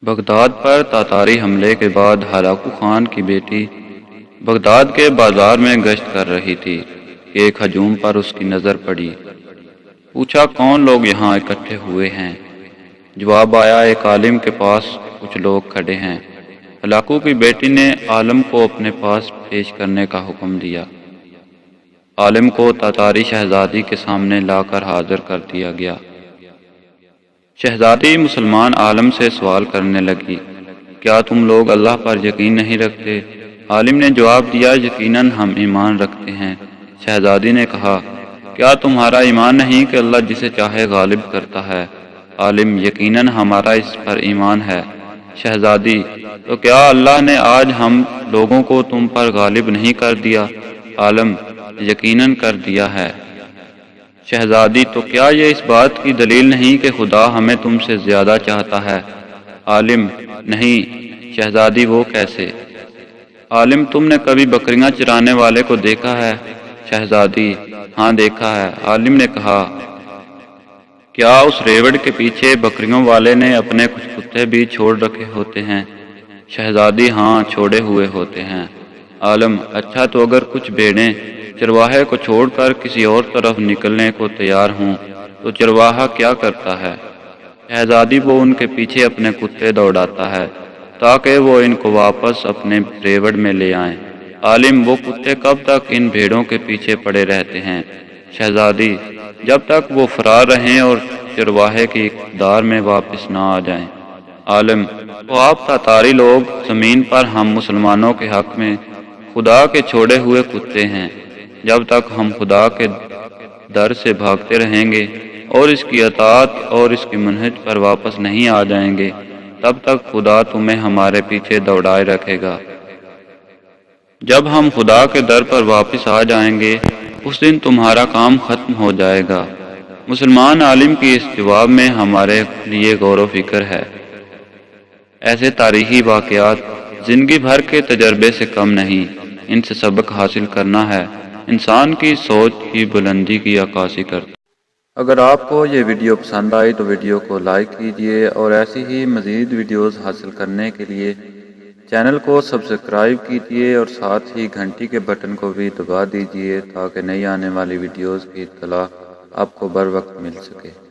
Baghdad پر تاتاری حملے کے بعد ہلاکو خان کی بیٹی بغداد کے بازار میں گشت کر رہی تھی کہ ایک ہجوم پر اس کی نظر پڑی۔ پوچھا کون لوگ یہاں اکٹھے ہوئے ہیں؟ جواب آیا ایک عالم کے پاس کچھ لوگ کھڑے ہیں۔ ہلاکو کی بیٹی نے عالم کو اپنے پاس پیش کرنے کا حکم دیا۔ عالم کو تاتاری شہزادی کے سامنے لا کر حاضر کر دیا گیا۔ شہزادی مسلمان عالم سے سوال کرنے لگی، کیا تم لوگ اللہ پر یقین نہیں رکھتے؟ عالم نے جواب دیا، یقیناً ہم ایمان رکھتے ہیں۔ شہزادی نے کہا، کیا تمہارا ایمان نہیں کہ اللہ جسے چاہے غالب کرتا ہے؟ عالم، یقیناً ہمارا اس پر ایمان ہے۔ شہزادی، تو کیا اللہ نے آج ہم لوگوں کو تم پر غالب نہیں کر دیا؟ عالم، یقیناً کر دیا ہے۔ شہزادی، تو کیا یہ اس بات کی دلیل نہیں کہ خدا ہمیں تم سے زیادہ چاہتا ہے؟ عالم، نہیں۔ شہزادی، وہ کیسے؟ عالم، تم نے کبھی بکریاں چرانے والے کو دیکھا ہے؟ شہزادی، ہاں دیکھا ہے۔ عالم نے کہا، کیا اس ریوڑ کے پیچھے بکریوں والے نے اپنے کچھ کتے بھی چھوڑ رکھے ہوتے ہیں؟ شہزادی، ہاں چھوڑے ہوئے ہوتے ہیں۔ عالم، اچھا، تو اگر کچھ بھیڑیں چرواہے کو چھوڑ کر کسی اور طرف نکلنے کو تیار ہوں تو چرواہا کیا کرتا ہے؟ شہزادی، وہ ان کے پیچھے اپنے کتے دوڑاتا ہے تاکہ وہ ان کو واپس اپنے ریوڑ میں لے آئیں۔ عالم، وہ کتے کب تک ان بھیڑوں کے پیچھے پڑے رہتے ہیں؟ شہزادی، جب تک وہ فرار رہیں اور چرواہے کی اقتدار میں واپس نہ آ جائیں۔ عالم، تو آپ تاتاری لوگ زمین پر ہم مسلمانوں کے حق میں خدا کے چھوڑے ہوئے کتے ہیں۔ جب تک ہم خدا کے در سے بھاگتے رہیں گے اور اس کی اطاعت اور اس کی منہج پر واپس نہیں آ جائیں گے، تب تک خدا تمہیں ہمارے پیچھے دوڑائے رکھے گا۔ جب ہم خدا کے در پر واپس آ جائیں گے، اس دن تمہارا کام ختم ہو جائے گا۔ مسلمان عالم کی اس جواب میں ہمارے لیے غور و فکر ہے۔ ایسے تاریخی واقعات زندگی بھر کے تجربے سے کم نہیں، ان سے سبق حاصل کرنا ہے، انسان کی سوچ کی بلندی کی عکاسی کرتا۔ اگر آپ کو یہ ویڈیو پسند آئی تو ویڈیو کو لائک کیجئے اور ایسی ہی مزید ویڈیوز حاصل کرنے کے لیے چینل کو سبسکرائب کیجئے اور ساتھ ہی گھنٹی کے بٹن کو بھی دبا دیجئے تاکہ نئی آنے والی ویڈیوز کی اطلاع آپ کو بر وقت مل سکے۔